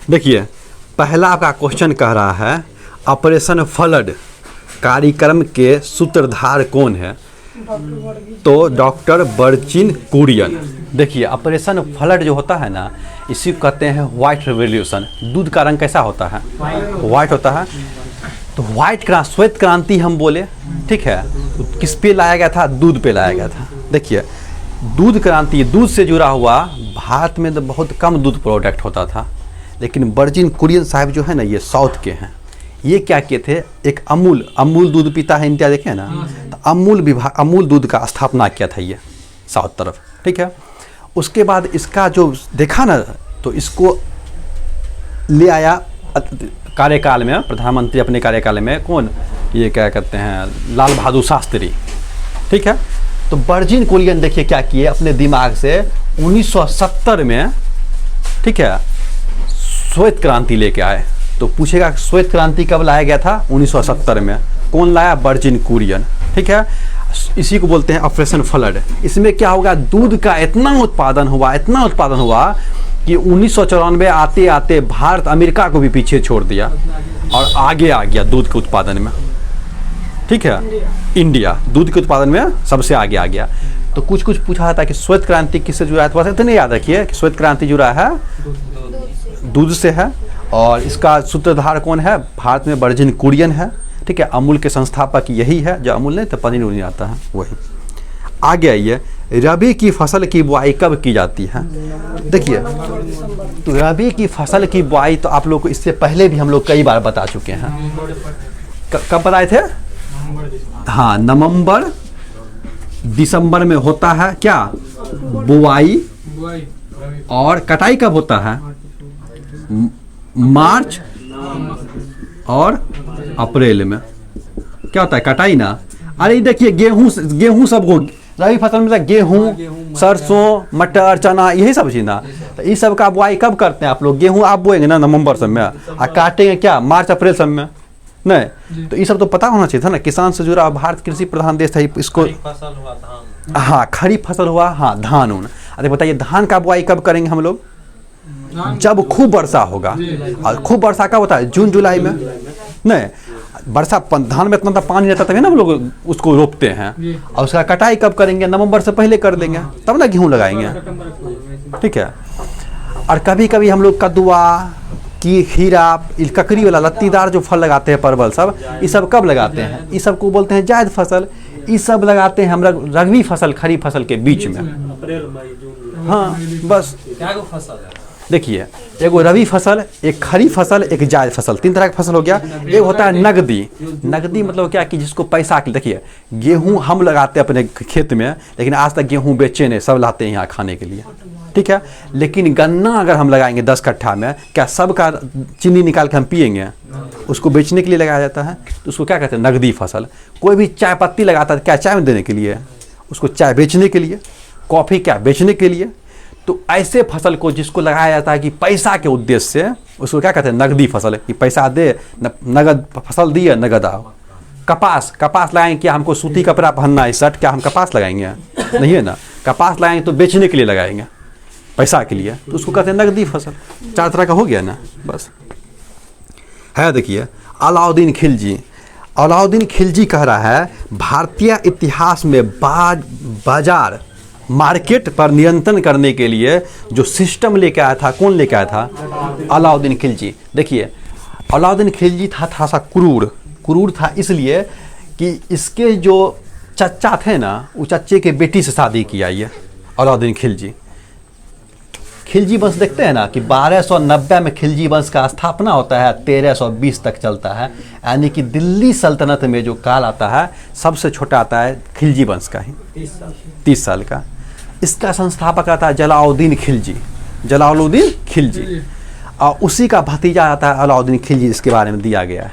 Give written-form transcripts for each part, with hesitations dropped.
देखिए, पहला आपका क्वेश्चन कह रहा है ऑपरेशन फ्लड कार्यक्रम के सूत्रधार कौन है? तो डॉक्टर बर्चिन कुरियन। देखिए, ऑपरेशन फ्लड जो होता है ना, इसी को कहते हैं व्हाइट रेवोल्यूशन। दूध का रंग कैसा होता है? व्हाइट होता है। तो व्हाइट क्रांति, श्वेत क्रांति हम बोले, ठीक है। तो किस पे लाया गया था? दूध पे लाया गया था। देखिए, दूध क्रांति, दूध से जुड़ा हुआ भारत में तो बहुत कम दूध प्रोडक्ट होता था, लेकिन बर्जिन कुरियन साहब जो है ना, ये साउथ के हैं। ये क्या किए थे? एक अमूल दूध पीता है इंडिया, देखे ना, तो अमूल दूध का स्थापना किया था ये साउथ तरफ, ठीक है। उसके बाद इसका जो देखा ना, तो इसको ले आया कार्यकाल में, प्रधानमंत्री अपने कार्यकाल में, कौन? ये क्या कहते हैं, लाल बहादुर शास्त्री, ठीक है। तो बर्जिन कुरियन देखिए क्या किए अपने दिमाग से 1970 में, ठीक है, श्वेत क्रांति लेके आए। तो पूछेगा श्वेत क्रांति कब लाया गया था? 1970 में। कौन लाया? बर्जिन कुरियन, ठीक है। इसी को बोलते हैं ऑपरेशन फ्लड। इसमें क्या होगा? दूध का इतना उत्पादन हुआ कि 1994 आते आते भारत अमेरिका को भी पीछे छोड़ दिया और आगे आ गया दूध के उत्पादन में, ठीक है। इंडिया दूध के उत्पादन में सबसे आगे आ गया। तो कुछ पूछा था कि श्वेत क्रांति किससे जुड़ा है? तो बस इतने याद रखिए कि श्वेत क्रांति जुड़ा है दूध से है, और इसका सूत्रधार कौन है? भारत में बर्जिन कुरियन है, ठीक है। अमूल के संस्थापक यही है, जो अमूल नहीं तो पनीर नहीं आता है वही। आगे आइए, रबी की फसल की बुआई कब की जाती है? देखिए, तो रबी की फसल की बुआई तो आप लोग को इससे पहले भी हम लोग कई बार बता चुके हैं। कब बताए थे? हाँ, नवंबर दिसंबर में होता है क्या? बुआई। और कटाई कब होता है? मार्च और अप्रैल में। क्या होता है? कटाई ना। अरे देखिए, गेहूं सब हो, रबी फसल में गेहूं, सरसों, मटर, चना, यही सब चीज ना। तो इस सब का बुआई कब करते हैं आप लोग? गेहूं आप बोएंगे ना नवंबर सब में, और काटेंगे क्या? मार्च अप्रैल सब में, नहीं। तो ये सब तो पता होना चाहिए था ना। किसान से जुड़ा, भारत कृषि प्रधान देश था, इसको फसल हुआ धान। हाँ, खरीफ फसल हुआ, हाँ, धान उन। अरे बताइए, धान का बुआई कब करेंगे हम लोग? जब खूब वर्षा होगा। और खूब वर्षा कब होता है? जून जुलाई में, नहीं। वर्षा, धान में इतना तो पानी रहता तभी ना हम लोग उसको रोपते हैं। और उसका कटाई कब करेंगे? नवंबर से पहले कर देंगे, तब ना गेहूं लगाएंगे, ठीक है। और कभी कभी हम लोग कद्दुआ की खीरा, ककड़ी वाला लत्तीदार जो फल लगाते हैं, परवल सब, ये सब कब लगाते हैं? इस सब को बोलते हैं जायद फसल। ये सब लगाते हैं हम लोग रबी फसल खरीफ फसल के बीच में, अप्रैल मई जून। हाँ, बस। क्या फसल है? देखिए, एगो रबी फसल, एक खरीफ फसल, एक जायद फसल, तीन तरह का फसल हो गया। एक होता है नगदी। नगदी मतलब क्या कि जिसको पैसा के, देखिए गेहूं हम लगाते हैं अपने खेत में, लेकिन आज तक गेहूं बेचे नहीं, सब लाते हैं यहाँ खाने के लिए, ठीक है। लेकिन गन्ना अगर हम लगाएंगे 10 कट्ठा में, क्या सब का चीनी निकाल के हम पिएंगे? उसको बेचने के लिए लगाया जाता है, तो उसको क्या कहते हैं? नगदी फसल। कोई भी चाय पत्ती लगाता है, क्या चाय में देने के लिए? उसको चाय बेचने के लिए। कॉफ़ी क्या? बेचने के लिए। तो ऐसे फसल को जिसको लगाया जाता है कि पैसा के उद्देश्य से, उसको क्या कहते हैं? नगदी फसल। कि पैसा दे, नगद फसल दिए, नगद आओ। कपास लगाएंगे, क्या हमको सूती कपड़ा पहनना है, शर्ट, क्या हम कपास लगाएंगे? नहीं है ना। कपास लगाएंगे तो बेचने के लिए लगाएंगे, पैसा के लिए, तो उसको कहते हैं नगदी फसल। 4 तरह का हो गया ना, बस है। देखिए, अलाउद्दीन खिलजी कह रहा है भारतीय इतिहास में बाजार मार्केट पर नियंत्रण करने के लिए जो सिस्टम लेके आया था, कौन लेके आया था? अलाउद्दीन खिलजी। देखिए, अलाउद्दीन खिलजी था थोड़ा सा क्रूर था, इसलिए कि इसके जो चचा थे ना, वो चच्चे के बेटी से शादी किया ये अलाउद्दीन खिलजी वंश। देखते हैं ना कि 1290 में खिलजी वंश का स्थापना होता है, 1320 तक चलता है। यानी कि दिल्ली सल्तनत में जो काल आता है, सबसे छोटा आता है खिलजी वंश का ही, 30 साल का। इसका संस्थापक आता है जलालुद्दीन खिलजी, और उसी का भतीजा आता है अलाउद्दीन खिलजी, इसके बारे में दिया गया है।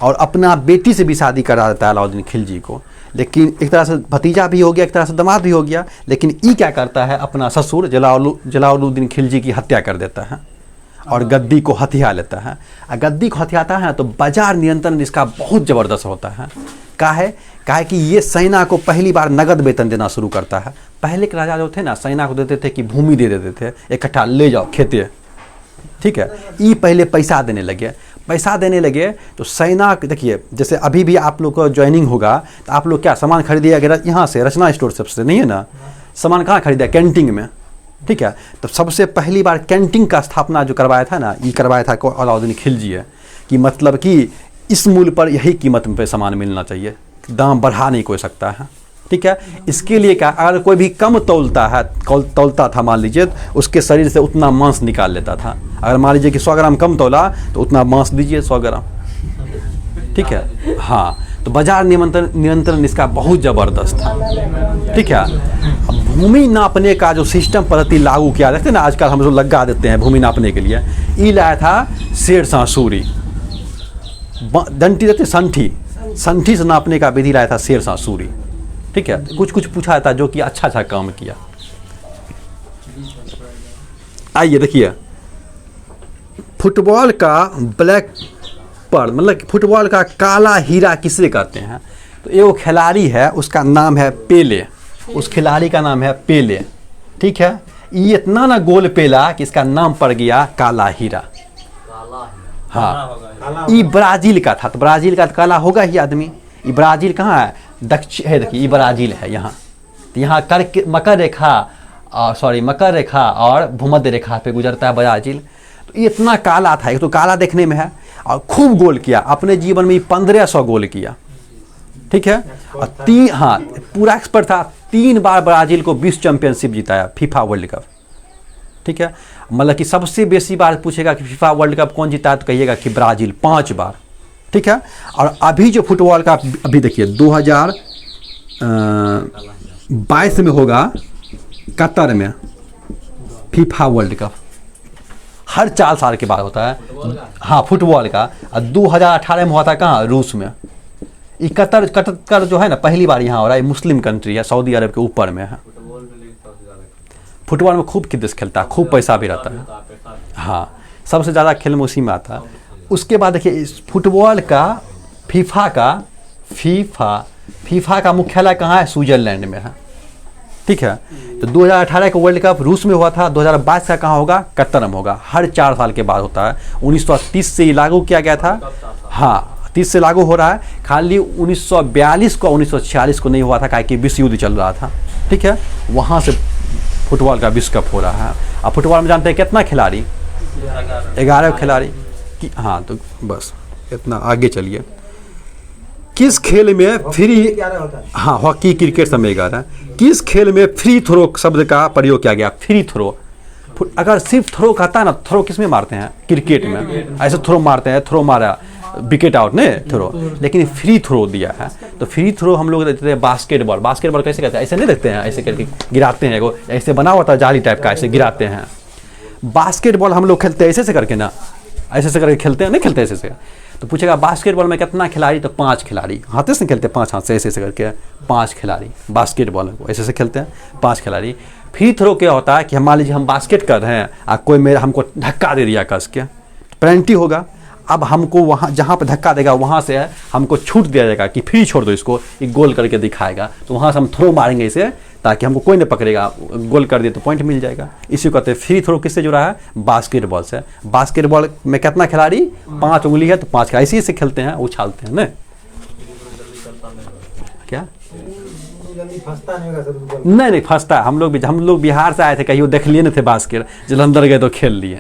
और अपना बेटी से भी शादी करा देता है अलाउद्दीन खिलजी को। लेकिन एक तरह से भतीजा भी हो गया, एक तरह से दामाद भी हो गया। लेकिन ये क्या करता है? अपना ससुर जलालुद्दीन खिलजी की हत्या कर देता है और गद्दी को हथिया लेता है। और गद्दी को हथियाता है तो बाजार नियंत्रण इसका बहुत ज़बरदस्त होता है। काहे कि ये सेना को पहली बार नगद वेतन देना शुरू करता है। पहले के राजा जो थे ना, सेना को देते थे कि भूमि दे देते थे, 1 कट्ठा ले जाओ खेते, ठीक है। ये पहले पैसा देने लगे तो सेना देखिए, जैसे अभी भी आप लोग को ज्वाइनिंग होगा तो आप लोग क्या सामान खरीदिएगा यहाँ से, रचना स्टोर से नहीं है ना, सामान कहाँ खरीदा, कैंटीन में, ठीक है। तो सबसे पहली बार कैंटीन का स्थापना जो करवाया था ना, ये करवाया था अलाउद्दीन खिलजी है, कि मतलब कि इस मूल्य पर यही कीमत पे सामान मिलना चाहिए, दाम बढ़ा नहीं कोई सकता है, ठीक है। इसके लिए क्या, अगर कोई भी कम तौलता था मान लीजिए, उसके शरीर से उतना मांस निकाल लेता था। अगर मान लीजिए कि 100 ग्राम कम तौला तो उतना मांस दीजिए 100 ग्राम, ठीक है। हाँ, तो बाजार नियंत्रण इसका बहुत ज़बरदस्त था, ठीक है। अब भूमि नापने का जो सिस्टम पद्धति लागू किया, देखते हैं ना आजकल हम लोग लगा देते हैं भूमि नापने के लिए, ये लाया था शेरशाह सूरी। डंटी देते संठी से नापने का विधि लाया था शेरशाह सूरी, ठीक है। कुछ पूछा था जो कि अच्छा काम किया। आइए देखिए, फुटबॉल का ब्लैक पर्ल मतलब फुटबॉल का काला हीरा किसे कहते हैं, तो ये वो खिलाड़ी है, उसका नाम है पेले, उस खिलाड़ी का नाम है पेले, ठीक है। ये इतना ना गोल पेला कि इसका नाम पड़ गया काला हीरा। हाँ, ये ब्राजील का था, तो ब्राजील का तो काला होगा ही आदमी। ये ब्राजील कहाँ है, दक्षिण है, देखिए ये ब्राजील है यहाँ, तो यहाँ मकर रेखा और भूमध्य रेखा पे गुजरता है ब्राजील। तो ये इतना काला था, एक तो काला देखने में है और खूब गोल किया, अपने जीवन में 1500 गोल किया, ठीक है। और पूरा एक्सपर्ट था, 3 बार ब्राजील को विश्व चैंपियनशिप जिताया, फीफा वर्ल्ड कप, ठीक है। मतलब कि सबसे बेसी बार पूछेगा कि फीफा वर्ल्ड कप कौन जीता है, तो कहिएगा कि ब्राजील 5 बार, ठीक है। और अभी जो फुटबॉल का अभी देखिए 2022 में होगा कतर में फीफा वर्ल्ड कप, हर 4 साल के बाद होता है। हाँ, फुटबॉल का। 2018 में हुआ था कहाँ, रूस में। ये कतर जो है ना, पहली बार यहाँ हो रहा है, मुस्लिम कंट्री है, सऊदी अरब के ऊपर में है। फुटबॉल में खूब किस खेलता है, खूब पैसा भी रहता है। हाँ, सबसे ज़्यादा खेल में उसी में आता है। उसके बाद देखिए इस फुटबॉल का फीफा का मुख्यालय कहाँ है, स्विट्जरलैंड में है, ठीक है। तो 2018 का वर्ल्ड कप रूस में हुआ था, 2022 का कहाँ होगा, कतर में होगा, हर 4 साल के बाद होता है। 1930 से ये लागू किया गया था, हाँ 30 से लागू हो रहा है। खाली 1942 को 1946 को नहीं हुआ था, क्योंकि विश्व युद्ध चल रहा था, ठीक है। वहाँ से फुटबॉल का विश्व कप हो रहा है। अब फुटबॉल में जानते हैं कितना खिलाड़ी, 11 खिलाड़ी की। हाँ, तो बस इतना, आगे चलिए। किस खेल में फ्री, हाँ हॉकी क्रिकेट सब में 11, किस खेल में फ्री थ्रो शब्द का प्रयोग किया गया, फ्री थ्रो। अगर सिर्फ थ्रो कहता है ना, थ्रो किस में मारते हैं, क्रिकेट में ऐसे थ्रो मारते हैं, थ्रो मारा विकेट आउट नहीं थ्रो, लेकिन फ्री थ्रो दिया है। तो फ्री थ्रो हम लोग देखते हैं बास्केटबॉल कैसे कहते हैं, ऐसे नहीं देखते हैं, ऐसे करके गिराते हैं, एगो ऐसे बना हुआ था जाली टाइप का, ऐसे गिराते हैं। बास्केटबॉल हम लोग खेलते हैं ऐसे करके ना, ऐसे करके खेलते हैं, नहीं खेलते ऐसे से। तो पूछेगा बास्केटबॉल में कितना खिलाड़ी, तो 5 खिलाड़ी, हाथ से खेलते हैं, 5 हाथ से ऐसे करके 5 खिलाड़ी बास्केटबॉल को ऐसे खेलते हैं, 5 खिलाड़ी। फ्री थ्रो क्या होता है कि मान लीजिए हम बास्केट कर रहे हैं और कोई हमको धक्का दे दिया कस के, पेनल्टी होगा। अब हमको वहाँ जहाँ पर धक्का देगा वहाँ से हमको छूट दिया जाएगा कि फ्री छोड़ दो इसको, ये गोल करके दिखाएगा। तो वहाँ से हम थ्रो मारेंगे इसे, ताकि हमको कोई नहीं पकड़ेगा, गोल कर दिए तो पॉइंट मिल जाएगा। इसी को कहते हैं फ्री थ्रो। किससे जुड़ा है, बास्केटबॉल से। बास्केटबॉल में कितना खिलाड़ी, 5 उंगली है तो 5 खिलाड़ी, इसी से खेलते हैं, उछालते हैं ना। क्या नहीं फंसता। हम लोग बिहार से आए थे, कहीं देख लिए नहीं थे बास्केट, जलंधर गए तो खेल लिए।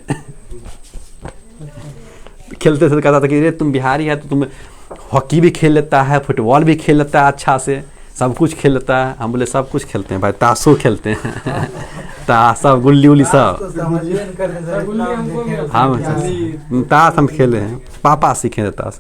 खेलते थे, कहता था कि रे तुम बिहारी है तो तुम हॉकी भी खेल लेता है, फुटबॉल भी खेल लेता है, अच्छा से सब कुछ खेल लेता है। हम बोले सब कुछ खेलते हैं भाई, ताशो खेलते हैं, ताश सब, गुल्ली उल्ली सब, हम ताश हम खेले हैं, पापा सीखे थे ताश।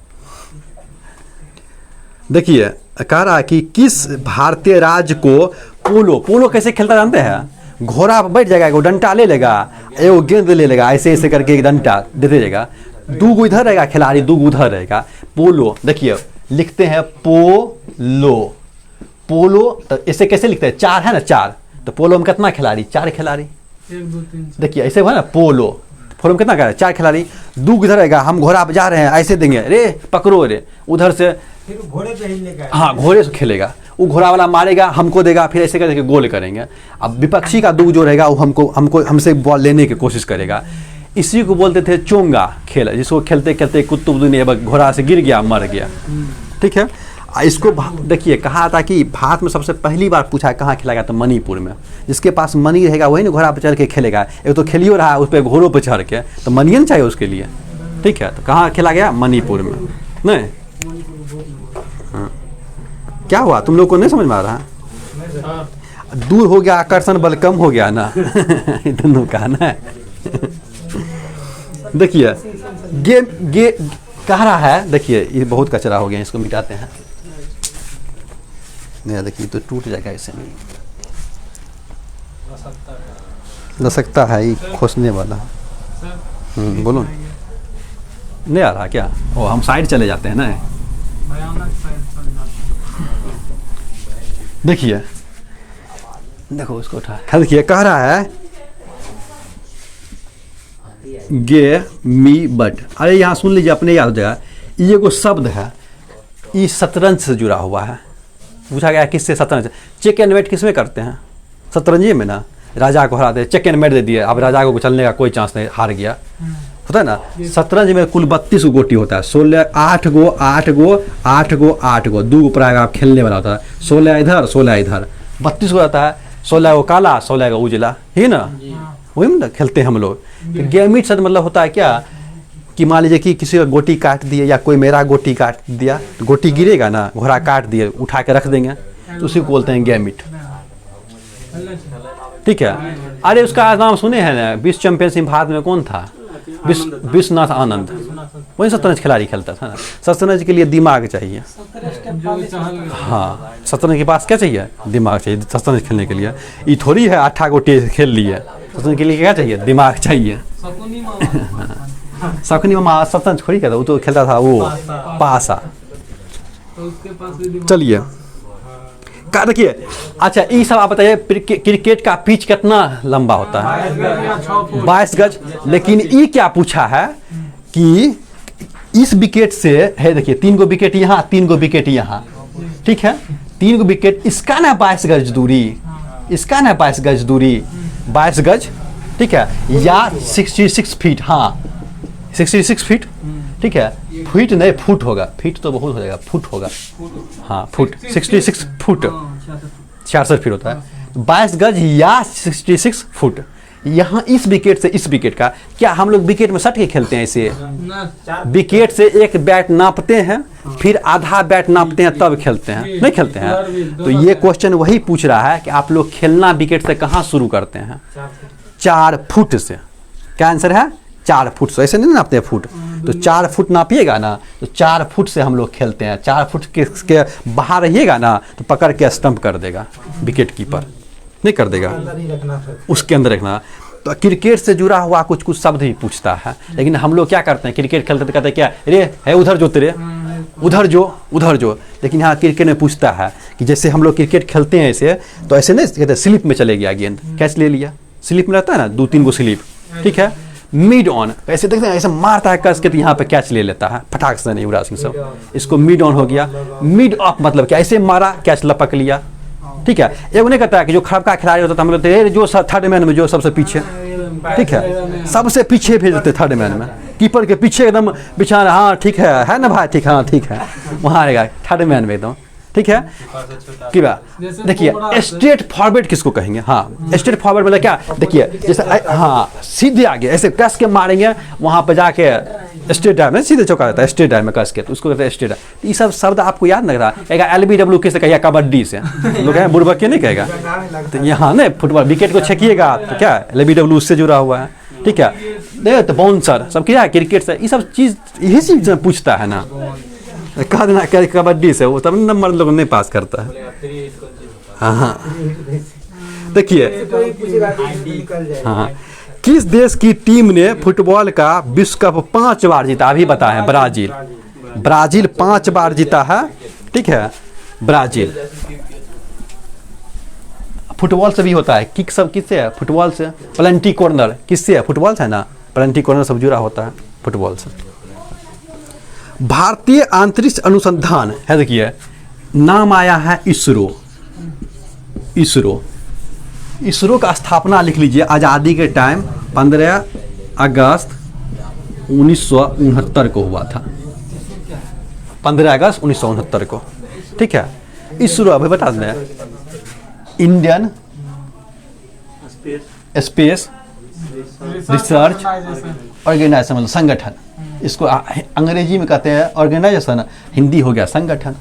देखिए कह रहा है कि किस भारतीय राज्य को पोलो कैसे खेलता जानते हैं, घोड़ा पर बैठ जाएगा, एगो डंटा ले लेगा, एगो गेंद ले लेगा, ऐसे करके एक डंटा देते जाएगा, 2 गो इधर रहेगा खिलाड़ी, 2 गो उधर रहेगा। पोलो देखिए लिखते हैं पोलो तो ऐसे कैसे लिखते हैं, 4 है ना, 4। तो पोलो में कितना खिलाड़ी, 4 खिलाड़ी। 1 2 3 देखिए ऐसे है ना, पोलो में कितना खिलाड़ी, 4 खिलाड़ी। 2 इधर रहेगा, हम घोड़ा पे जा रहे हैं, ऐसे देंगे, रे पकड़ो रे, उधर से फिर घोड़े पे ही लेगा, हाँ घोड़े से खेलेगा, वो घोड़ा वाला मारेगा, हमको देगा, फिर ऐसे करके गोल करेंगे। अब विपक्षी का 2 जो रहेगा वो हमसे बॉल लेने की कोशिश करेगा। इसी को बोलते थे चोंगा खेल, जिसको खेलते खेलते कुतुबुद्दीन ऐबक घोड़ा से गिर गया, मर गया। ठीक है, इसको देखिए कहा था कि भारत में सबसे पहली बार पूछा है कहाँ खेला गया, तो मणिपुर में। जिसके पास मणि रहेगा वही ना घोड़ा पर चढ़ के खेलेगा। एक तो खेलियो रहा है उस पर घोड़ों पर चढ़ के, तो मणि नहीं चाहिए उसके लिए। ठीक है, तो कहाँ खेला गया? मणिपुर में। नहीं हाँ। क्या हुआ, तुम लोग को नहीं समझ में आ रहा? दूर हो गया, आकर्षण बल कम हो गया ना। दोनों का ना। देखिए गे कह रहा है, देखिए ये बहुत कचरा हो गया, इसको मिटाते हैं। नहीं देखिए तो टूट जाएगा, ऐसे नहीं लसकता है, ये खोसने वाला। बोलो नहीं आ रहा क्या? ओ हम साइड चले जाते हैं ना। देखिए देखो उसको उठा, देखिए कह रहा है गे मी बट। अरे यहाँ सुन लीजिए, अपने याद हो जाएगा। ये को शब्द है, ये शतरंज से जुड़ा हुआ है। पूछा गया किससे? शतरंज। चेक एंड मेट किस में करते हैं? शतरंजी में ना। राजा को हराते, चेक एंड मेट दे दिए, अब राजा को चलने का कोई चांस नहीं, हार गया। होता है ना। शतरंज में कुल 32 गो गोटी होता है। 16 8 गो 8 गो 8 गो 8 गो 2 ऊपर आएगा, आप खेलने वाला होता है। 16 इधर 16 इधर, 32 गो रहता है। 16 गो काला 16 गो उजला, ही ना, वही ना खेलते हैं हम लोग। तो गैमिट से मतलब होता है क्या कि मान लीजिए कि किसी का गोटी काट दिए, या कोई मेरा गोटी काट दिया, तो गोटी गिरेगा ना, घोड़ा काट दिए, उठा के रख देंगे, तो उसी को बोलते हैं गैमिट। ठीक है। अरे उसका नाम सुने हैं ना, विश्व चैंपियनशिप भारत में कौन था? विश्वनाथ आनंद। वही शतरंज खिलाड़ी खेलता था ना। शतरंज के लिए दिमाग चाहिए। हाँ, शतरंज के पास क्या चाहिए? दिमाग चाहिए शतरंज खेलने के लिए। ये थोड़ी है 8 गोटी खेल लिए। शतरंज के लिए क्या चाहिए? दिमाग चाहिए। शकुनी मामा शतरंज थोड़ी खेलता, वो तो खेलता था वो पासा। चलिए देखिए, अच्छा ये सब आप बताइए, क्रिकेट का पिच कितना लंबा होता है? 22 गज। लेकिन ये क्या पूछा है कि इस विकेट से है, देखिए 3 गो विकेट यहाँ, 3 गो विकेट यहाँ। ठीक है, 3 गो विकेट, इसका ना 22 गज दूरी, इसका ना 22 गज दूरी, 22 गज। ठीक है, या 66 फीट। हाँ 66 फीट। ठीक है, फीट नहीं फुट होगा, फीट तो बहुत हो जाएगा, फुट होगा। हाँ फुट, 66 फुट 66 फीट होता है। 22 गज या 66 फुट। यहाँ इस विकेट से इस विकेट का, क्या हम लोग विकेट में सट के खेलते हैं ऐसे? विकेट से एक बैट नापते हैं, फिर आधा बैट नापते हैं, तब खेलते हैं, नहीं खेलते हैं। तो ये क्वेश्चन वही पूछ रहा है कि आप लोग खेलना विकेट से कहाँ शुरू करते हैं? 4 फुट से। क्या आंसर है? 4 फुट से। ऐसे नहीं नापते हैं फुट, तो 4 फुट नापिएगा ना, तो 4 फुट से हम लोग खेलते हैं। 4 फुट के बाहर रहिएगा ना, तो पकड़ के स्टंप कर देगा विकेट कीपर, नहीं कर देगा, उसके अंदर रखना। तो क्रिकेट से जुड़ा हुआ कुछ कुछ शब्द ही पूछता है। लेकिन हम लोग क्या करते हैं, क्रिकेट खेलते कहते हैं क्या, रे है उधर जो तेरे, उधर जो उधर जो। लेकिन यहाँ क्रिकेट में पूछता है कि जैसे हम लोग क्रिकेट खेलते हैं ऐसे, तो ऐसे नहीं कहते स्लिप में चले गया गेंद, कैच ले लिया, स्लिप में रहता है ना 2-3 गो स्लिप। ठीक है, मिड ऑन ऐसे देखते हैं, ऐसे मारता है कस के, तो यहाँ पे कैच ले लेता है फटाक से, नहीं युवराज सिंह सब। इसको मिड ऑन हो गया। मिड ऑफ मतलब क्या, ऐसे मारा कैच लपक लिया। ठीक है, एक नहीं कहता है कि जो खराब का खिलाड़ी होता था, हम लोग जो थर्ड मैन में जो सबसे पीछे, ठीक है, सबसे पीछे भेज देते थर्ड मैन में, कीपर के पीछे एकदम बिछाना। हाँ ठीक है ना भाई, ठीक, हाँ ठीक है, वहाँ रहेगा थर्ड मैन में एकदम। ठीक है, कि देखिए स्ट्रेट फॉरवर्ड किसको कहेंगे? हाँ स्ट्रेट फॉरवर्ड मतलब क्या, देखिए जैसे हाँ सीधे आगे ऐसे कस के मारेंगे, वहाँ पे जाके स्ट्रेट ड्राइव में सीधे चौका रहता है, स्ट्रेट ड्राइव में कस के, तो उसको कहते हैं स्ट्रेट ड्राइव। ये सब शब्द आपको याद नहीं रहा है। LBW किससे कहिए? कबड्डी से। लोग हैं बुड़बक के नहीं कहेगा। तो यहाँ नहीं, फुटबॉल विकेट को छेकिएगा तो क्या LBW उससे जुड़ा हुआ है। ठीक है, नहीं तो बाउंसर सब क्या है क्रिकेट से, ये सब चीज़ यही चीज़ पूछता है ना। कह देना क्या कबड्डी से, वो तब नंबर लोग नहीं पास करता है। हाँ देखिए, हाँ किस देश की टीम ने फुटबॉल का विश्व कप 5 बार जीता? अभी बताएं। ब्राजील। ब्राजील 5 बार जीता है। ठीक है, ब्राजील। फुटबॉल से भी होता है, किक सब किससे है? फुटबॉल से। पेनल्टी कॉर्नर किससे है? फुटबॉल से है ना, पेनल्टी कॉर्नर सब जुड़ा होता है फुटबॉल से। भारतीय अंतरिक्ष अनुसंधान है, देखिए नाम आया है इसरो। इसरो, इसरो का स्थापना लिख लीजिए, आज़ादी के टाइम 15 अगस्त 1969 को हुआ था, 15 अगस्त 1969 को। ठीक है, इसरो अभी बता दें, इंडियन स्पेस रिसर्च ऑर्गेनाइजेशन, मतलब संगठन, इसको अंग्रेजी में कहते हैं ऑर्गेनाइजेशन, हिंदी हो गया संगठन।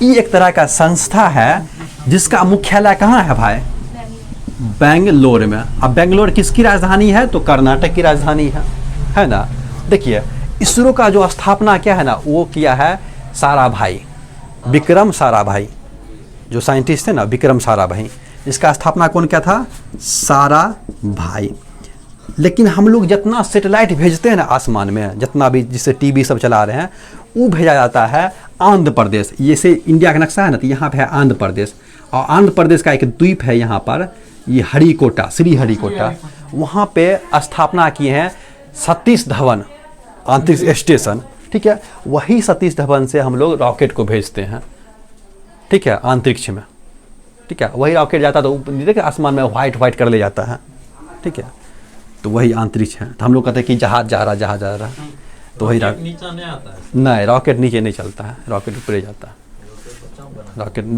ये एक तरह का संस्था है जिसका मुख्यालय कहाँ है भाई? बेंगलोर में। अब बेंगलोर किसकी राजधानी है? तो कर्नाटक की राजधानी है ना। देखिए इसरो का जो स्थापना क्या है ना, वो किया है साराभाई, विक्रम साराभाई, जो साइंटिस्ट थे ना विक्रम साराभाई, इसका स्थापना कौन किया था? साराभाई। लेकिन हम लोग जितना सैटेलाइट भेजते हैं ना आसमान में, जितना भी जिससे टीवी सब चला रहे हैं, वो भेजा जाता है आंध्र प्रदेश। ये से इंडिया का नक्शा है ना, तो यहाँ पे है आंध्र प्रदेश, और आंध्र प्रदेश का एक द्वीप है यहाँ पर, ये हरिकोटा, श्री हरिकोटा, वहाँ पे स्थापना किए हैं सतीश धवन अंतरिक्ष स्टेशन। ठीक है, वही सतीश धवन से हम लोग रॉकेट को भेजते हैं। ठीक है, अंतरिक्ष में। ठीक है, वही रॉकेट जाता तो देखिए आसमान में वाइट कर ले जाता है। ठीक है, तो वही अंतरिक्ष है। तो हम लोग कहते हैं कि जहाज जा रहा, तो वही नीचा नहीं आता है। नहीं, रॉकेट नीचे नहीं चलता है, रॉकेट ऊपर ही जाता है।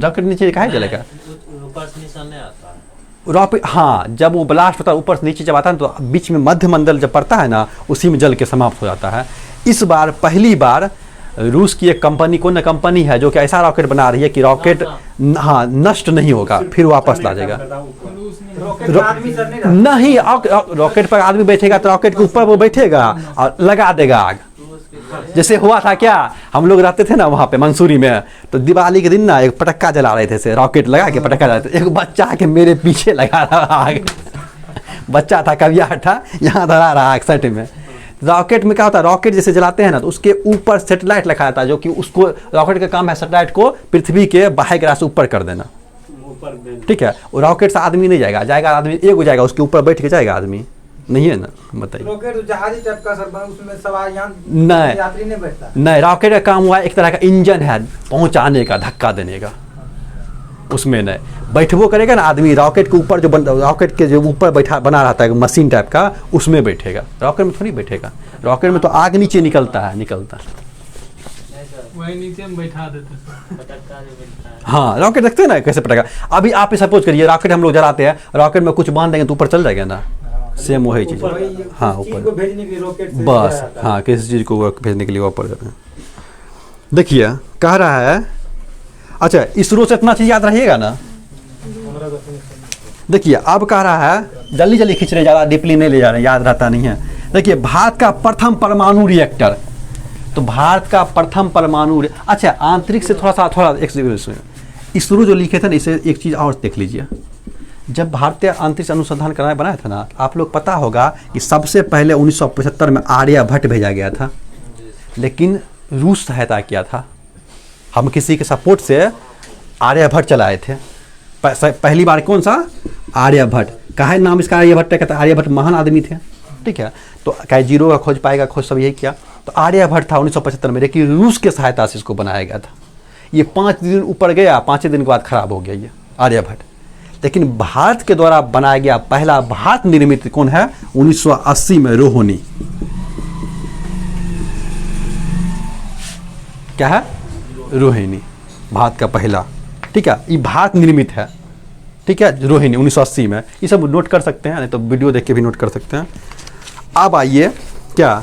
रॉकेट नीचे काहे चलेगा? ऊपर से नीचा नहीं आता है। रॉकेट, हाँ, जब वो ब्लास्ट होता है ऊपर से नीचे जब आता है तो बीच में मध्य मंडल जब पड़ता है ना, उसी में जल के समाप्त हो जाता है। इस बार पहली बार रूस की एक कंपनी, कौन कंपनी है, जो कि ऐसा रॉकेट बना रही है कि रॉकेट हाँ नष्ट नहीं होगा, फिर वापस ला जाएगा। नहीं, रॉकेट पर आदमी बैठेगा तो रॉकेट के ऊपर वो बैठेगा और लगा देगा आग। जैसे हुआ था क्या, हम लोग रहते थे ना वहाँ पे मंसूरी में, तो दिवाली के दिन ना एक पटक्का जला रहे थे, से रॉकेट लगा के पटक्का जला रहे थे, एक बच्चा के मेरे पीछे लगा रहा आग। बच्चा था, कविया था, यहाँ धरा रहा आग सट में। रॉकेट में क्या होता है, रॉकेट जैसे जलाते हैं ना, तो उसके ऊपर सैटेलाइट रखा जाता है, जो कि उसको, रॉकेट का काम है सैटेलाइट को पृथ्वी के बाह्य ग्रह से ऊपर कर देना। ठीक है, वो रॉकेट से आदमी नहीं जाएगा आदमी एक हो जाएगा, उसके ऊपर बैठ के जाएगा आदमी, नहीं है ना, बताइए। रॉकेट जहाजी टाइप का सर, उसमें सवार नहीं, यात्री नहीं बैठता। नहीं, रॉकेट का काम हुआ एक तरह का इंजन है, पहुंचाने का, धक्का देने का, उसमें नहीं बैठबो करेगा ना आदमी, रॉकेट के ऊपर जो रॉकेट के जो ऊपर बैठा बना रहता है मशीन टाइप का, उसमें बैठेगा, रॉकेट में थोड़ी बैठेगा। रॉकेट में तो आग नीचे निकलता वही नीचे में बैठा देते पटक्का जो बैठता है। हाँ, रॉकेट देखते हैं ना कैसे पटका। अभी आप सपोज करिए रॉकेट हम लोग जलाते हैं, रॉकेट में कुछ बांध देंगे तो ऊपर चल जाएगा ना, सेम वही चीज़। हाँ, ऊपर भेजने के लिए रॉकेट से बस, हाँ, किसी चीज़ को भेजने के लिए ऊपर जाते हैं। देखिए कह रहा है, अच्छा इसरो से इतना चीज़ याद रहिएगा ना। देखिए अब कह रहा है, जल्दी जल्दी खींच रहे, ज़्यादा डीपली नहीं ले जा रहे, याद रहता नहीं है। देखिए भारत का प्रथम परमाणु रिएक्टर, तो भारत का प्रथम परमाणु, अच्छा आंतरिक से थोड़ा एक इसरो जो लिखे थे ना, इसे एक चीज़ और देख लीजिए। जब भारतीय अंतरिक्ष अनुसंधान कराने बनाया था ना, आप लोग पता होगा कि सबसे पहले 1975 में आर्यभट्ट भेजा गया था, लेकिन रूस सहायता किया था। हम किसी के सपोर्ट से आर्यभट्ट चलाए थे पहली बार। कौन सा? आर्यभट्ट। काहे नाम इसका आर्यभट्ट है? कहता आर्यभट्ट महान आदमी थे। ठीक है, तो क्या जीरो का खोज पाएगा, खोज सब यही किया, तो आर्यभट्ट था 1975 में, लेकिन रूस के सहायता से इसको बनाया गया था। ये 5 दिन ऊपर गया, 5 दिन के बाद खराब हो गया ये आर्यभट्ट। लेकिन भारत के द्वारा बनाया गया पहला भारत निर्मित कौन है? 1980 में रोहिणी। क्या है? रोहिणी, भारत का पहला। ठीक है, ये भारत निर्मित है। ठीक है, रोहिणी 1980 में। ये सब नोट कर सकते हैं, नहीं तो वीडियो देख के भी नोट कर सकते हैं। अब आइए, क्या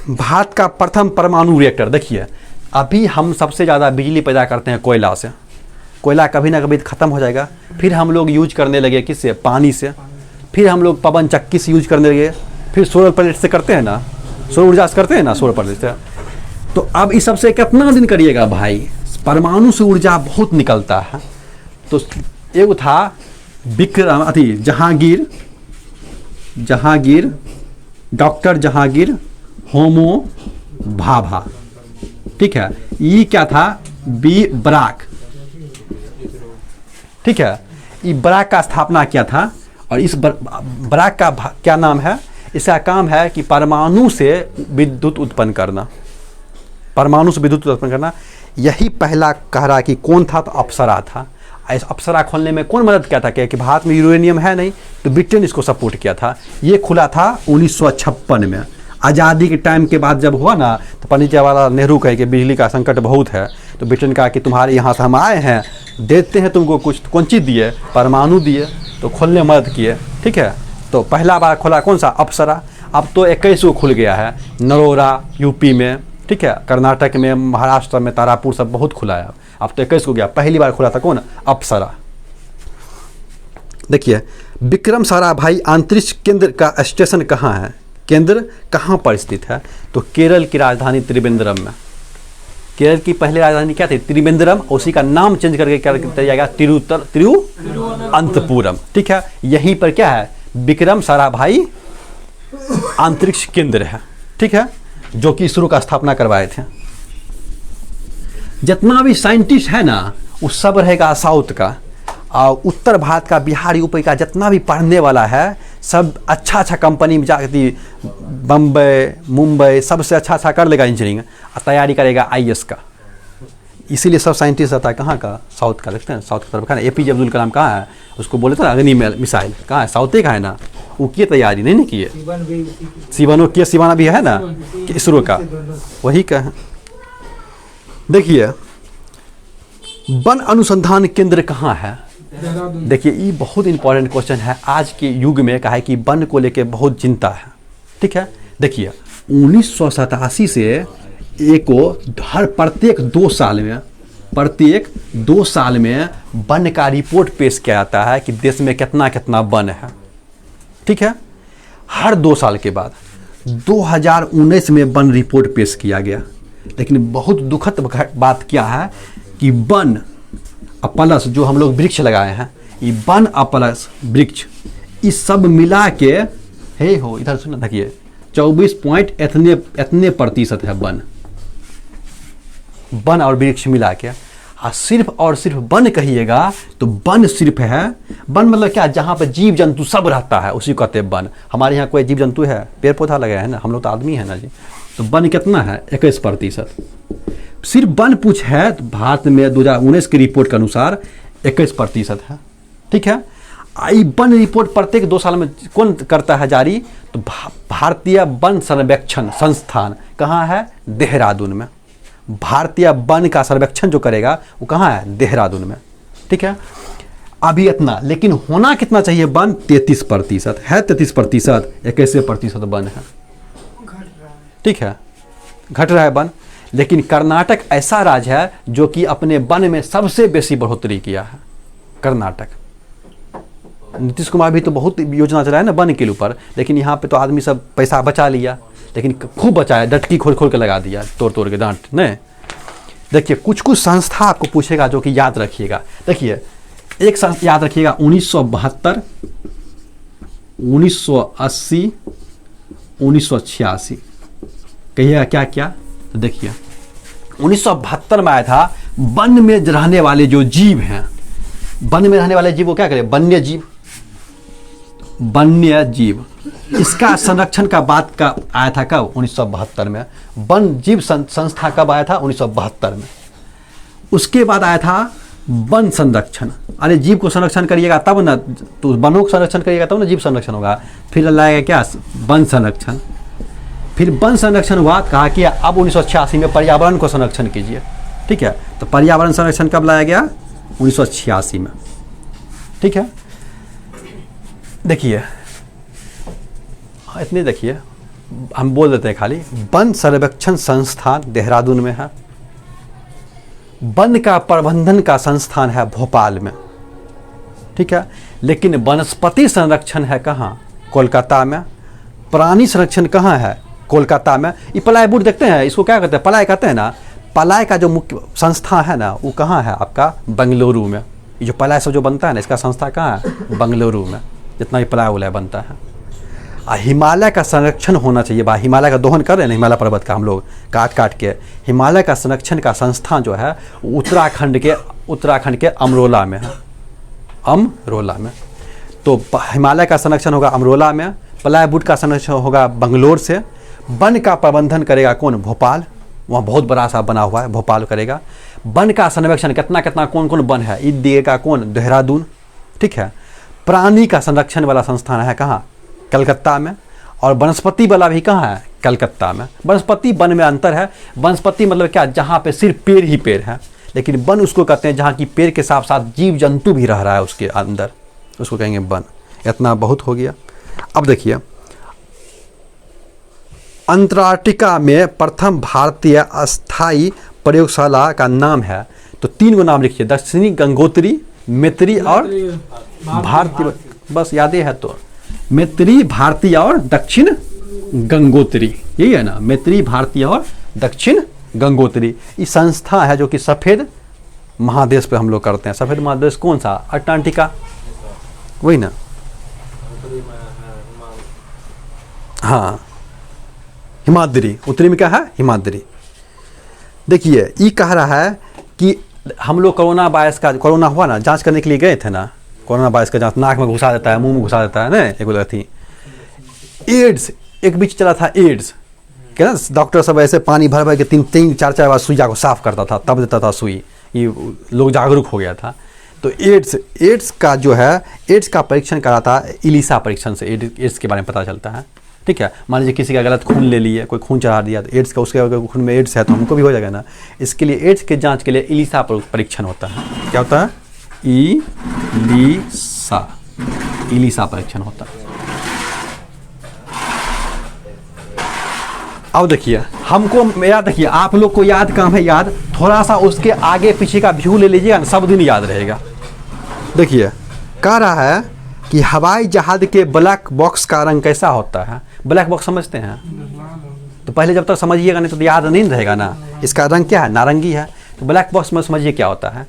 भारत का प्रथम परमाणु रिएक्टर। देखिए अभी हम सबसे ज़्यादा बिजली पैदा करते हैं कोयला से। कोयला कभी ना कभी ख़त्म हो जाएगा, फिर हम लोग यूज करने लगे किससे? पानी से। फिर हम लोग पवन चक्की से यूज करने लगे, फिर सोलर प्लेट से करते हैं ना, सौर ऊर्जा से करते हैं ना, सोलर प्लेट से। तो अब इस सबसे कितना दिन करिएगा भाई? परमाणु से ऊर्जा बहुत निकलता है। तो एक था विक्रम जहांगीर, डॉक्टर जहांगीर होमो भाभा। ठीक है, ये क्या था? बी ब्राक। ठीक है, ये ब्राक का स्थापना किया था। और इस ब्राक का क्या नाम है? इसका काम है कि परमाणु से विद्युत उत्पन्न करना, परमाणु से विद्युत उत्पन्न करना। यही पहला कह रहा कि कौन था? तो अप्सरा था। इस अप्सरा खोलने में कौन मदद किया था कि भारत में यूरेनियम है नहीं, तो ब्रिटेन इसको सपोर्ट किया था। ये खुला था 1956 में। आज़ादी के टाइम के बाद जब हुआ ना, तो पंडित जवाहरलाल नेहरू कहे कि बिजली का संकट बहुत है, तो ब्रिटेन कहा कि तुम्हारे यहाँ से हम आए हैं, देते हैं तुमको कुछ। तो कौन चीज़ दिए? परमाणु दिए, तो खोलने में मदद किए। ठीक है, तो पहला बार खोला कौन सा? अप्सरा। अब तो 21 को खुल गया है, नरोरा यूपी में, ठीक है, कर्नाटक में, महाराष्ट्र में तारापुर सब बहुत खुला है। अब तो 21 को गया, पहली बार खुला था कौन? अप्सरा। देखिए, विक्रम साराभाई अंतरिक्ष केंद्र का स्टेशन कहाँ है? केंद्र कहाँ पर स्थित है? तो केरल की राजधानी त्रिवेंद्रम में। केरल की पहली राजधानी क्या थी? त्रिवेंद्रम। उसी का नाम चेंज करके क्या किया जाएगा? तिरुवनंतपुरम। ठीक है, यहीं पर क्या है? विक्रम साराभाई अंतरिक्ष केंद्र है। ठीक है, जो कि इसरो का स्थापना करवाए थे। जितना भी साइंटिस्ट है ना, वो सब रहेगा साउथ का, और उत्तर भारत का, बिहार यूपी का जितना भी पढ़ने वाला है, सब अच्छा अच्छा कंपनी में जाती, बम्बई मुंबई सबसे अच्छा कर लेगा इंजीनियरिंग, तैयारी करेगा IAS का। इसीलिए सब साइंटिस्ट आता है कहाँ का? साउथ का। देखते हैं साउथ की तरफ का ना, APJ अब्दुल कलाम कहाँ है? उसको बोले थे ना अग्नि मिसाइल, कहाँ है? साउथ का है ना। वो किए तैयारी नहीं ना किए, सिवानो किए, सिवाना भी है ना इसरो का, वही का है। देखिए, वन अनुसंधान केंद्र कहाँ है? देखिए, ये बहुत इंपॉर्टेंट क्वेश्चन है आज के युग में। कहा है कि वन को लेके बहुत चिंता है। ठीक है, देखिए 1987 से प्रत्येक 2 साल में वन का रिपोर्ट पेश किया जाता है कि देश में कितना कितना वन है। ठीक है, हर 2 साल के बाद 2019 में वन रिपोर्ट पेश किया गया। लेकिन बहुत दुखद बात क्या है कि वन प्लस जो हम लोग वृक्ष लगाए हैं, ये वन प्लस वृक्ष, इस सब मिला के इधर सुना, देखिए 24% है वन और वृक्ष मिला के। सिर्फ और सिर्फ वन कहिएगा तो वन सिर्फ है, वन मतलब क्या? जहाँ पर जीव जंतु सब रहता है उसी को कहते हैं वन। हमारे यहाँ कोई जीव जंतु है? पेड़ पौधा लगाया है ना, हम लोग तो आदमी है ना जी। तो वन कितना है? 21%। सिर्फ वन पूछ है तो भारत में 2019 की रिपोर्ट के अनुसार 21% है। ठीक है, आई वन रिपोर्ट प्रत्येक 2 साल में कौन करता है जारी? तो भारतीय वन सर्वेक्षण संस्थान कहाँ है? देहरादून में। भारतीय वन का सर्वेक्षण जो करेगा वो कहाँ है? देहरादून में। ठीक है, अभी इतना, लेकिन होना कितना चाहिए? वन 33% है, 33%, 21% वन है। ठीक है, घट रहा है वन। लेकिन कर्नाटक ऐसा राज्य है जो कि अपने वन में सबसे बेसी बढ़ोतरी किया है। कर्नाटक, नीतीश कुमार भी तो बहुत योजना चलाया ना वन के ऊपर, लेकिन यहाँ पे तो आदमी सब पैसा बचा लिया, लेकिन खूब बचाया, डटकी खोल खोल के लगा दिया, तोड़ के डांट नहीं। देखिए, कुछ संस्था आपको पूछेगा जो कि याद रखिएगा। देखिए, एक संस्था याद रखिएगा, 1972, 1980, 1986। कहिएगा क्या क्या? तो देखिए, 1972 में आया था, वन में रहने वाले जो जीव हैं, वन में रहने वाले जीव को क्या करें? वन्य जीव। वन्य जीव, इसका संरक्षण का बात का आया था कब? 1972 में। वन जीव संस्था कब आया था? 1972 में। उसके बाद आया था वन संरक्षण। अरे जीव को संरक्षण करिएगा तब ना, तो वनों को संरक्षण करिएगा तब ना जीव संरक्षण होगा। फिर लाएगा क्या? वन संरक्षण। फिर वन संरक्षण हुआ, कहा कि अब 1986 में पर्यावरण को संरक्षण कीजिए। ठीक है, तो पर्यावरण संरक्षण कब लाया गया? 1986 में। ठीक है, देखिए इतने, देखिए हम बोल देते हैं खाली, वन सर्वेक्षण संस्थान देहरादून में है, वन का प्रबंधन का संस्थान है भोपाल में। ठीक है, लेकिन वनस्पति संरक्षण है कहाँ? कोलकाता में। प्राणी संरक्षण कहाँ है? कोलकाता में। ये पलाय बुट देखते हैं, इसको क्या कहते हैं? पलाय कहते हैं ना। पलाय का जो मुख्य संस्था है ना, वो कहाँ है आपका? बेंगलुरु में। ये जो पलाय सब जो बनता है ना, इसका संस्था कहाँ है? बेंगलुरु में। जितना भी पलाय उलाय बनता है। हिमालय का संरक्षण होना चाहिए। हिमालय का दोहन कर रहे हैं ना, हिमालय पर्वत का हम लोग काट के। हिमालय का संरक्षण का संस्थान जो है उत्तराखंड के अमरोला में है। अमरोला में। तो हिमालय का संरक्षण होगा अमरोला में, प्लाईवुड का संरक्षण होगा बंगलोर से। वन का प्रबंधन करेगा कौन? भोपाल। वहाँ बहुत बड़ा सा बना हुआ है, भोपाल करेगा। वन का संरक्षण कितना कितना कौन कौन वन है, ये देगा कौन, देहरादून, ठीक है। प्राणी का संरक्षण वाला संस्थान है कहाँ, कलकत्ता में। और वनस्पति वाला भी कहाँ है, कलकत्ता में। वनस्पति वन में अंतर है, वनस्पति मतलब क्या, जहाँ पे सिर्फ पेड़ ही पेड़ है, लेकिन वन उसको कहते हैं जहाँ की पेड़ के साथ साथ जीव जंतु भी रह रहा है उसके अंदर, उसको कहेंगे वन। इतना बहुत हो गया। अब देखिए, अंटार्कटिका में प्रथम भारतीय अस्थायी प्रयोगशाला का नाम है, तो 3 गो नाम लिखिए, दक्षिणी गंगोत्री, मैत्री और भारतीय, बस याद है तो मैत्री, भारतीय और दक्षिण गंगोत्री, यही है ना, मैत्री, भारतीय और दक्षिण गंगोत्री। ये संस्था है जो कि सफ़ेद महादेश पे हम लोग करते हैं। सफ़ेद महादेश कौन सा, अंटार्कटिका, वही ना, हाँ हिमाद्री, उत्तरी में क्या है, हिमाद्री। देखिए ये कह रहा है कि हम लोग कोरोना वायरस का, कोरोना हुआ ना, जांच करने के लिए गए थे ना, कोरोना वायरस का जांच नाक में घुसा देता है, मुंह में घुसा देता है ना, एक थी। एड्स एक बीच चला था, एड्स क्या ना, डॉक्टर सब ऐसे पानी भर भर के 3-4 बार सुइया को साफ करता था, तब देता था सुई, ये लोग जागरूक हो गया था। तो एड्स का जो है, एड्स का परीक्षण करा था, इलिसा परीक्षण से एड्स के बारे में पता चलता है, ठीक है। मान लीजिए किसी का गलत खून ले लिए, कोई खून चढ़ा दिया, तो एड्स का, उसके अगर खून में एड्स है तो हमको भी हो जाएगा ना। इसके लिए एड्स के जांच के लिए इलिसा परीक्षण होता है। क्या होता है, इलिसा परीक्षण होता है। अब देखिए, हमको मेरा, देखिए आप लोग को याद काम है, याद थोड़ा सा उसके आगे पीछे का व्यू ले लीजिएगा ना, सब दिन याद रहेगा। देखिए कह रहा है कि हवाई जहाज के ब्लैक बॉक्स का रंग कैसा होता है। ब्लैक बॉक्स समझते हैं, तो पहले जब तक समझिएगा नहीं तो याद नहीं रहेगा ना। इसका रंग क्या है, नारंगी है। तो ब्लैक बॉक्स में समझिए क्या होता है,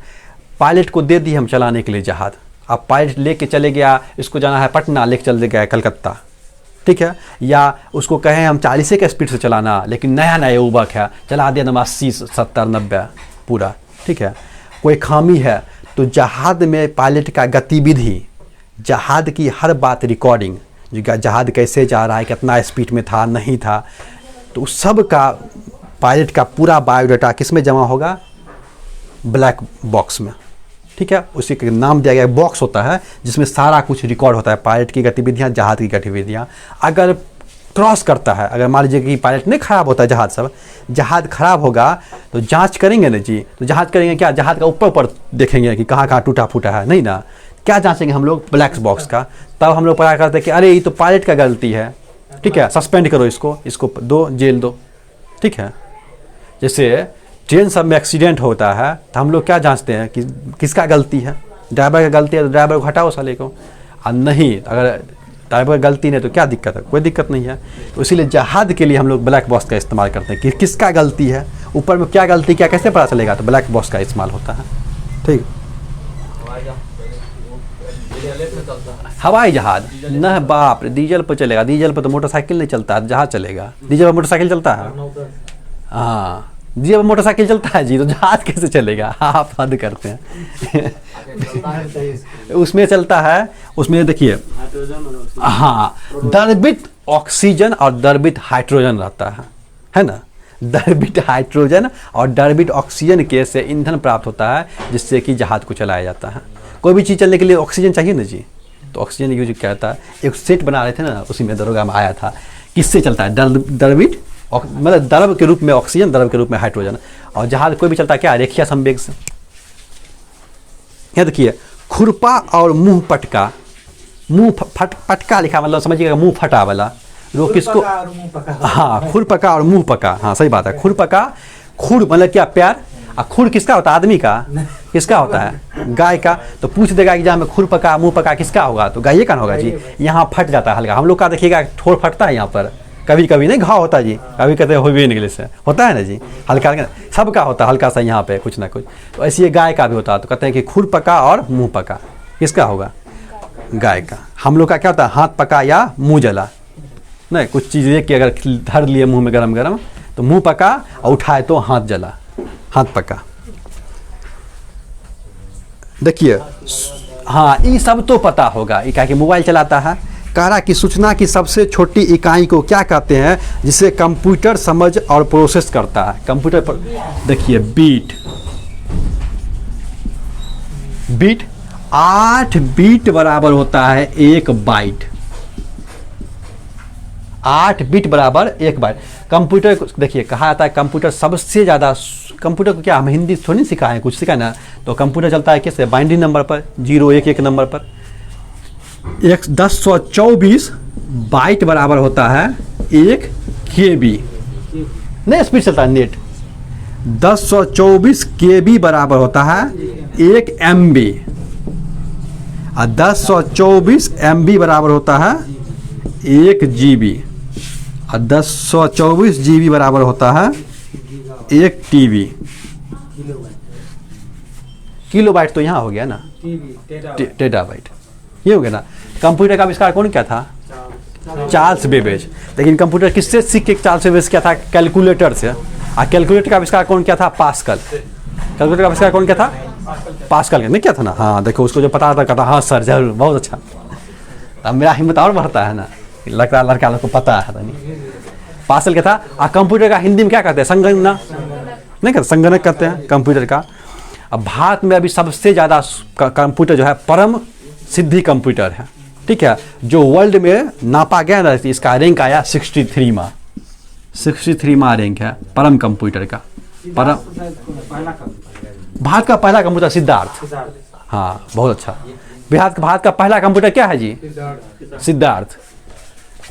पायलट को दे दी हम चलाने के लिए जहाज, अब पायलट लेके चले गया, इसको जाना है पटना, लेके चले गया कलकत्ता, ठीक है। या उसको कहें हम 40 के स्पीड से चलाना, लेकिन नया नया ऊबक है, चला दिया एकदम 80, 70, 90 पूरा, ठीक है। कोई खामी है तो जहाज में पायलट का गतिविधि, जहाज की हर बात रिकॉर्डिंग, जहाज कैसे जा रहा है, कितना स्पीड में था, नहीं था, तो उस सब का पायलट का पूरा बायोडाटा किस में जमा होगा, ब्लैक बॉक्स में, ठीक है। उसी का नाम दिया गया बॉक्स होता है जिसमें सारा कुछ रिकॉर्ड होता है, पायलट की गतिविधियाँ, जहाज की गतिविधियाँ। अगर क्रॉस करता है, अगर मान लीजिए कि पायलट नहीं खराब होता है, जहाज खराब होगा तो जांच करेंगे ना जी, तो जांच करेंगे क्या, जहाज का ऊपर देखेंगे कि कहाँ कहाँ टूटा फूटा है, नहीं ना। क्या जांचेंगे हम लोग, ब्लैक बॉक्स का। तब हम लोग पता करते हैं कि अरे ये तो पायलट का गलती है, ठीक है, सस्पेंड करो इसको दो, जेल दो, ठीक है। जैसे ट्रेन सब में एक्सीडेंट होता है तो हम लोग क्या जांचते हैं कि किसका गलती है, ड्राइवर का गलती है तो ड्राइवर को हटाओ साले को, और नहीं अगर ड्राइवर का गलती नहीं तो क्या दिक्कत है, कोई दिक्कत नहीं है। तो इसीलिए जहाज के लिए हम लोग ब्लैक बॉक्स का इस्तेमाल करते हैं कि किसका गलती है, ऊपर में क्या गलती क्या कैसे पता चलेगा, तो ब्लैक बॉक्स का इस्तेमाल होता है, ठीक। हवाई जहाज न, बाप रे, डीजल पर चलेगा, डीजल पर तो मोटरसाइकिल नहीं चलता है, जहाज चलेगा। डीजल पर मोटरसाइकिल चलता है, हाँ डीजल पर मोटरसाइकिल चलता है जी, तो जहाज कैसे चलेगा, आप हद करते हैं। उसमें चलता है, उसमें देखिए, हाँ द्रवित ऑक्सीजन और द्रवित हाइड्रोजन रहता है ना। द्रवित हाइड्रोजन और द्रवित ऑक्सीजन के से ईंधन प्राप्त होता है, जिससे कि जहाज को चलाया जाता है। कोई भी चीज़ चलने के लिए ऑक्सीजन चाहिए ना जी, तो ऑक्सीजन यूज क्या होता है, एक सेट बना रहे थे ना, उसी में दरोगा में आया था, किससे चलता है, द्रवित, मतलब द्रव के रूप में ऑक्सीजन, द्रव के रूप में हाइड्रोजन। और जहाज कोई भी चलता है क्या, रेखीय संवेग से। यहाँ देखिए, खुरपा और मुंह पटका, मुंह पटका लिखा, मतलब समझिएगा मुंह फटा वाला, वो किसको, हाँ खुरपका और मुंह पका, हाँ सही बात है। खुरपका, खुर मतलब क्या, प्यार, और खुर किसका होता है, आदमी का, किसका होता है, गाय का। तो पूछ देगा एग्जाम में खुर पका मुंह पका किसका होगा, तो गाय का होगा जी। यहाँ फट जाता है हल्का, हम लोग का देखिएगा ठोर फटता है यहाँ पर, कभी कभी नहीं घाव होता जी, कभी कहते हो भी इंग्लिश से होता है ना जी, हल्का हल्का सबका होता है, हल्का सा यहाँ पे कुछ ना कुछ। तो ऐसे ये गाय का भी होता है, तो कहते हैं कि खुर पका और मुंह पका किसका होगा, गाय का। हम लोग का क्या होता है, हाथ पका या मुंह जला, नहीं कुछ चीज़ देख के अगर धर लिए मुंह में गरम गरम तो मुंह पका, और उठाए तो हाथ जला, हाथ पका। देखिए हाँ ये सब तो पता होगा, ये क्या कि मोबाइल चलाता है। कह रहा कि सूचना की सबसे छोटी इकाई को क्या कहते हैं, जिसे कंप्यूटर समझ और प्रोसेस करता है। कंप्यूटर पर देखिए बीट, बीट, 8 बीट बराबर होता है 1 बाइट। 8 बीट बराबर 1 बाइट। कंप्यूटर को देखिए कहा जाता है कंप्यूटर सबसे ज़्यादा, कंप्यूटर को क्या हम हिंदी थोड़ी नहीं सिखाएं, कुछ सिखाए ना, तो कंप्यूटर चलता है कैसे, बाइनरी नंबर पर 011 नंबर पर। 1024 बाइट बराबर होता है 1 KB, नहीं स्पीड चलता है नेट। 1024 KB बराबर होता है 1 MB, और 1024 MB बराबर होता है 1 GB, और 1024 GB बराबर होता है 1 TB। किलोबाइट तो यहाँ हो गया ना, टेराबाइट ये हो गया ना। कंप्यूटर का आविष्कार कौन किया था? Charles Babbage. लेकिन कंप्यूटर किससे सीख के चार्ल्स बेबेज किया था? कैलकुलेटर से। और कैलकुलेटर का आविष्कार कौन किया था? पास्कल। कैलकुलेटर का आविष्कार कौन किया था? पास्कल ने किया था ना। हाँ देखो उसको जो पता था कहता हाँ सर जरूर, बहुत अच्छा। अब मेरा हिम्मत और बढ़ता है ना, लगता है लड़का लोग को पता है नहीं। पास्कल क्या था? और कंप्यूटर का हिंदी में क्या कहते हैं? संगणना नहीं कहते, संगणक कहते हैं कंप्यूटर का। अब भारत में अभी सबसे ज़्यादा कंप्यूटर जो है परम सिद्धि कंप्यूटर है, ठीक है, जो वर्ल्ड में नापा गया ना, इसका रैंक आया 63वां रैंक है परम कंप्यूटर का। परम भारत का पहला कंप्यूटर सिद्धार्थ। हाँ बहुत अच्छा। भारत का पहला कंप्यूटर क्या है जी? सिद्धार्थ।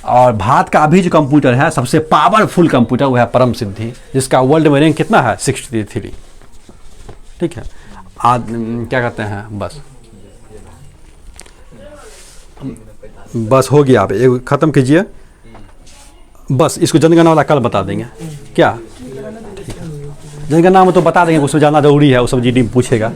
और भारत का अभी जो कंप्यूटर है सबसे पावरफुल कंप्यूटर वो है परम सिद्धि, जिसका वर्ल्ड में रैंक कितना है? 63। ठीक है। क्या कहते हैं, बस हो गया। आप एक ख़त्म कीजिए बस। इसको जनगणना वाला कल बता देंगे क्या? जनगणना में तो बता देंगे, उसमें जानना जरूरी है, वो सब GD में पूछेगा।